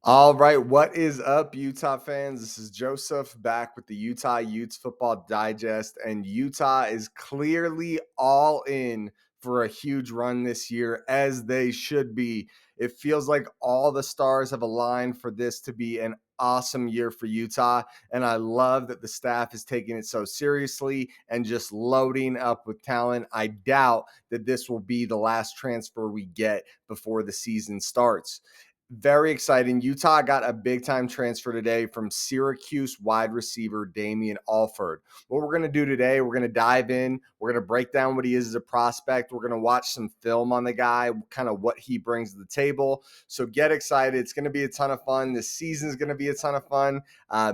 All right, what is up, Utah fans? This is Joseph back with the Utah Utes Football Digest, and Utah is clearly all in for a huge run this year, as they should be. It feels like all the stars have aligned for this to be an awesome year for Utah, and I love that the staff is taking it so seriously and just loading up with talent. I doubt that this will be the last transfer we get before the season starts. Very exciting. Utah got a big time transfer today from Syracuse wide receiver Damien Alford. What we're going to do today, we're going to dive in. We're going to break down what he is as a prospect. We're going to watch some film on the guy, kind of what he brings to the table. So get excited. It's going to be a ton of fun. This season is going to be a ton of fun.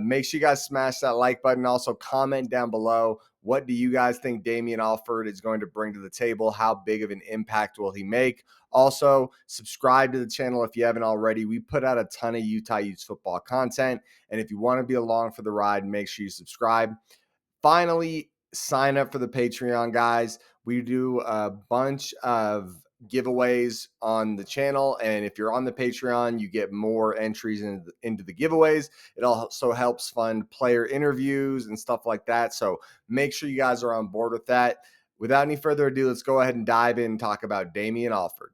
Make sure you guys smash that like button. Also, comment down below. What do you guys think Damien Alford is going to bring to the table? How big of an impact will he make? Also, subscribe to the channel if you haven't already. We put out a ton of Utah Utes football content. And if you want to be along for the ride, make sure you subscribe. Finally, sign up for the Patreon, guys. We do a bunch of giveaways on the channel, and if you're on the Patreon, you get more entries into the giveaways. It also helps fund player interviews and stuff like that, so make sure you guys are on board with that. Without any further ado, let's go ahead and dive in and talk about Damien Alford.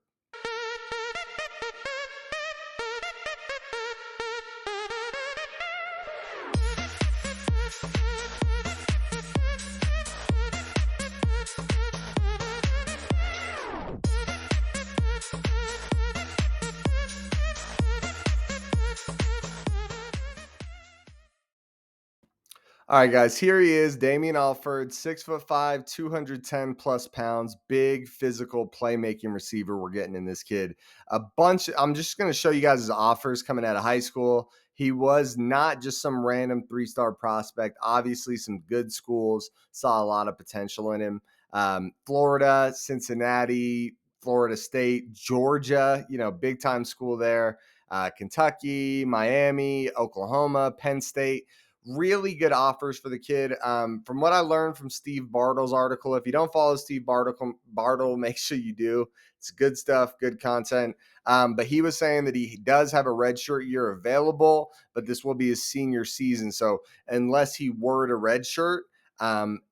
All right, guys, here he is, Damien Alford, 6'5", 210 plus pounds, big physical playmaking receiver we're getting in this kid. I'm just going to show you guys his offers coming out of high school. He was not just some random three-star prospect. Obviously, some good schools saw a lot of potential in him. Florida, Cincinnati, Florida State, Georgia, big time school there. Kentucky, Miami, Oklahoma, Penn State. Really good offers for the kid. From what I learned from Steve Bartle's article, if you don't follow Steve Bartle, make sure you do. It's good stuff, good content. But he was saying that he does have a redshirt year available, but this will be his senior season. So unless he were to redshirt,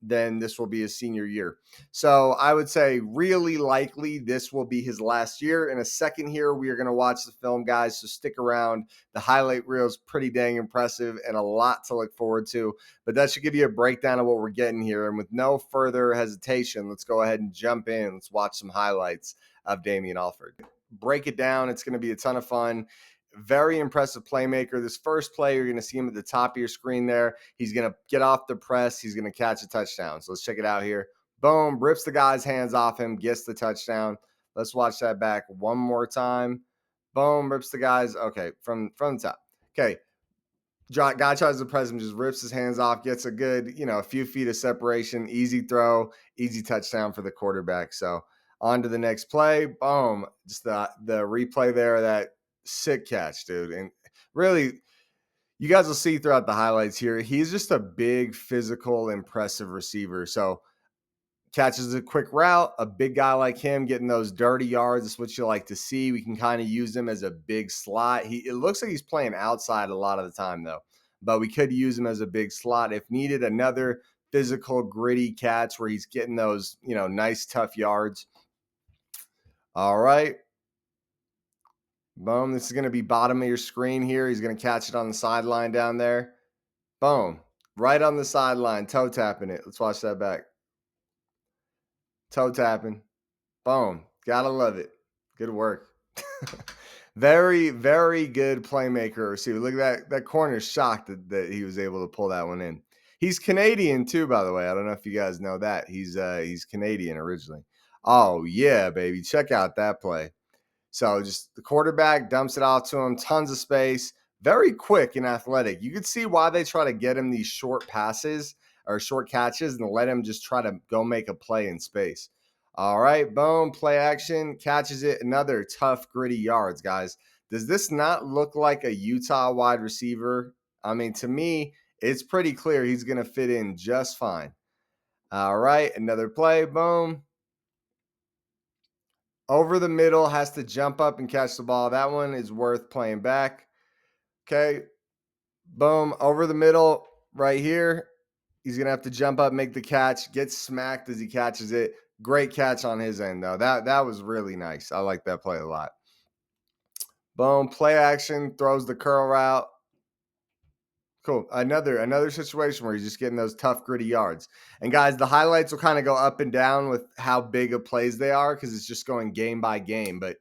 then this will be his senior year. So I would say really likely this will be his last year. In a second here, we are going to watch the film, guys, so stick around. The highlight reel is pretty dang impressive and a lot to look forward to, but that should give you a breakdown of what we're getting here. And with no further hesitation, let's go ahead and jump in. Let's watch some highlights of Damien Alford. Break it down. It's going to be a ton of fun. Very impressive playmaker. This first play, you're going to see him at the top of your screen there. He's going to get off the press. He's going to catch a touchdown. So let's check it out here. Boom, rips the guy's hands off him, gets the touchdown. Let's watch that back one more time. Boom, rips the guy's, okay, from the top. Okay, guy tries to press him, just rips his hands off, gets a good, a few feet of separation, easy throw, easy touchdown for the quarterback. So on to the next play. Boom, just the replay there, that sick catch, dude. And really, you guys will see throughout the highlights here, he's just a big, physical, impressive receiver. So catches a quick route, a big guy like him getting those dirty yards is what you like to see. We can kind of use him as a big slot. It looks like he's playing outside a lot of the time, though, but we could use him as a big slot if needed. Another physical, gritty catch where he's getting those, nice, tough yards. All right. Boom. This is going to be bottom of your screen here. He's going to catch it on the sideline down there. Boom. Right on the sideline, toe tapping it. Let's watch that back. Toe tapping. Boom. Gotta love it. Good work. Very, very good playmaker. See, look at that corner, shocked that he was able to pull that one in. He's Canadian too, by the way. I don't know if you guys know that. He's Canadian originally. Oh, yeah, baby. Check out that play. So just the quarterback dumps it out to him, tons of space, very quick and athletic. You could see why they try to get him these short passes or short catches and let him just try to go make a play in space. All right, boom, play action, catches it. Another tough, gritty yards, guys. Does this not look like a Utah wide receiver? I mean, to me, it's pretty clear he's going to fit in just fine. All right, another play, boom. Over the middle, has to jump up and catch the ball. That one is worth playing back. Okay. Boom. Over the middle right here. He's going to have to jump up, make the catch, get smacked as he catches it. Great catch on his end, though. That was really nice. I like that play a lot. Boom. Play action. Throws the curl route. Cool. Another situation where he's just getting those tough, gritty yards. And guys, the highlights will kind of go up and down with how big of plays they are because it's just going game by game. But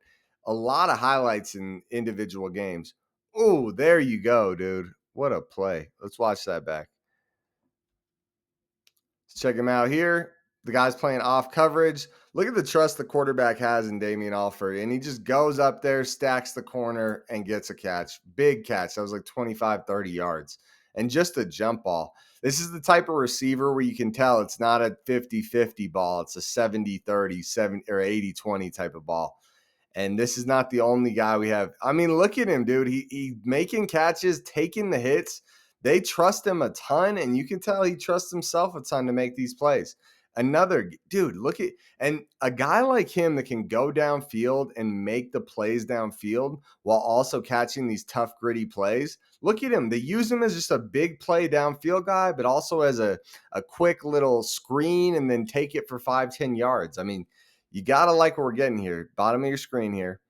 a lot of highlights in individual games. Oh, there you go, dude. What a play. Let's watch that back. Let's check him out here. The guy's playing off coverage. Look at the trust the quarterback has in Damien Alford. And he just goes up there, stacks the corner, and gets a catch. Big catch. That was like 25, 30 yards. And just a jump ball. This is the type of receiver where you can tell it's not a 50-50 ball. It's a 70-30, 70 or 80-20 type of ball. And this is not the only guy we have. I mean, look at him, dude. He making catches, taking the hits. They trust him a ton, and you can tell he trusts himself a ton to make these plays. Another dude, look at and a guy like him that can go downfield and make the plays downfield while also catching these tough, gritty plays. Look at him. They use him as just a big play downfield guy, but also as a quick little screen and then take it for 5-10 yards. I mean, you got to like what we're getting here. Bottom of your screen here.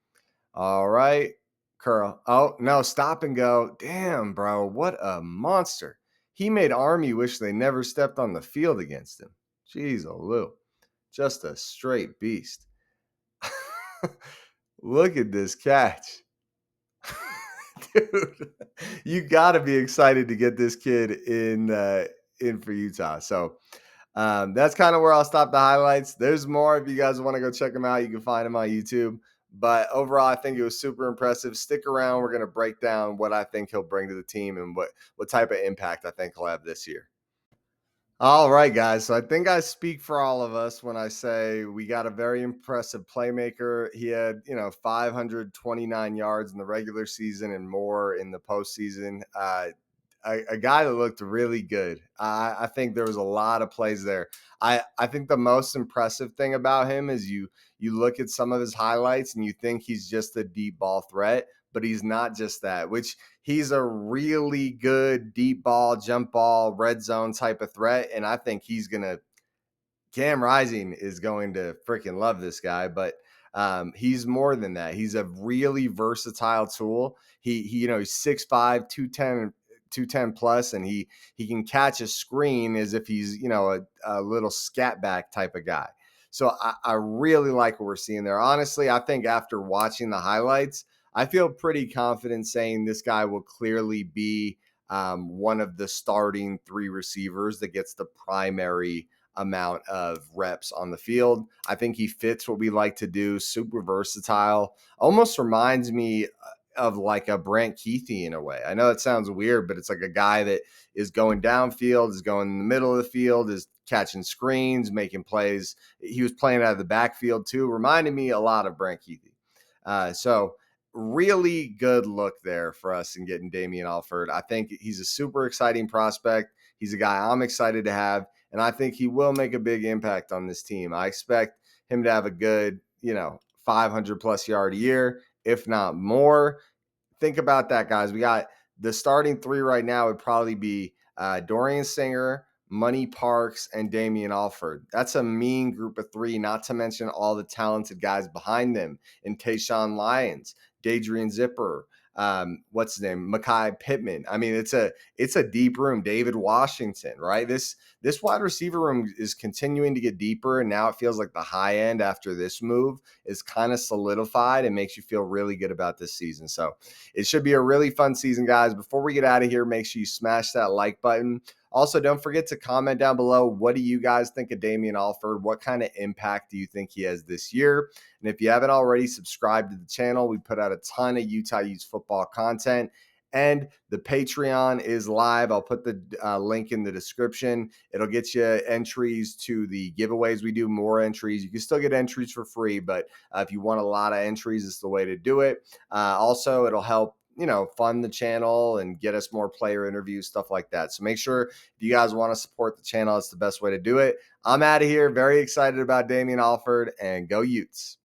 All right. Curl. Oh, no. Stop and go. Damn, bro. What a monster. He made Army wish they never stepped on the field against him. Jeez, Lou. Just a straight beast. Look at this catch. Dude, you got to be excited to get this kid in for Utah. So that's kind of where I'll stop the highlights. There's more. If you guys want to go check them out, you can find them on YouTube. But overall, I think it was super impressive. Stick around. We're going to break down what I think he'll bring to the team and what type of impact I think he'll have this year. All right, guys. So I think I speak for all of us when I say we got a very impressive playmaker. He had, 529 yards in the regular season and more in the postseason. A guy that looked really good. I think there was a lot of plays there. I think the most impressive thing about him is you look at some of his highlights and you think he's just a deep ball threat, but he's not just that, which he's a really good deep ball, jump ball, red zone type of threat. And I think Cam Rising is going to freaking love this guy, but he's more than that. He's a really versatile tool. He's 6'5", 210 plus, and he can catch a screen as if he's a little scat back type of guy. So I really like what we're seeing there. Honestly, I think after watching the highlights, I feel pretty confident saying this guy will clearly be one of the starting 3 receivers that gets the primary amount of reps on the field. I think he fits what we like to do. Super versatile. Almost reminds me of like a Brant Keithy in a way. I know it sounds weird, but it's like a guy that is going downfield, is going in the middle of the field, is catching screens, making plays. He was playing out of the backfield too. Reminded me a lot of Brant Keithy. So really good look there for us in getting Damien Alford. I think he's a super exciting prospect. He's a guy I'm excited to have, and I think he will make a big impact on this team. I expect him to have a good, 500 plus yard a year, if not more. Think about that, guys. We got the starting 3 right now would probably be Dorian Singer, Money Parks, and Damien Alford. That's a mean group of 3, not to mention all the talented guys behind them in Tayshawn Lyons, Dadrian Zipper, what's his name, Mekhi Pittman. I mean, it's a deep room. David Washington, right? This wide receiver room is continuing to get deeper, and now it feels like the high end after this move is kind of solidified and makes you feel really good about this season. So it should be a really fun season, guys. Before we get out of here, make sure you smash that like button. Also, don't forget to comment down below. What do you guys think of Damien Alford? What kind of impact do you think he has this year? And if you haven't already subscribed to the channel, we put out a ton of Utah Utes football content. And the Patreon is live. I'll put the link in the description. It'll get you entries to the giveaways. We do more entries. You can still get entries for free, but if you want a lot of entries, it's the way to do it. Also, it'll help fund the channel and get us more player interviews, stuff like that. So make sure if you guys want to support the channel, it's the best way to do it. I'm out of here. Very excited about Damien Alford, and go Utes.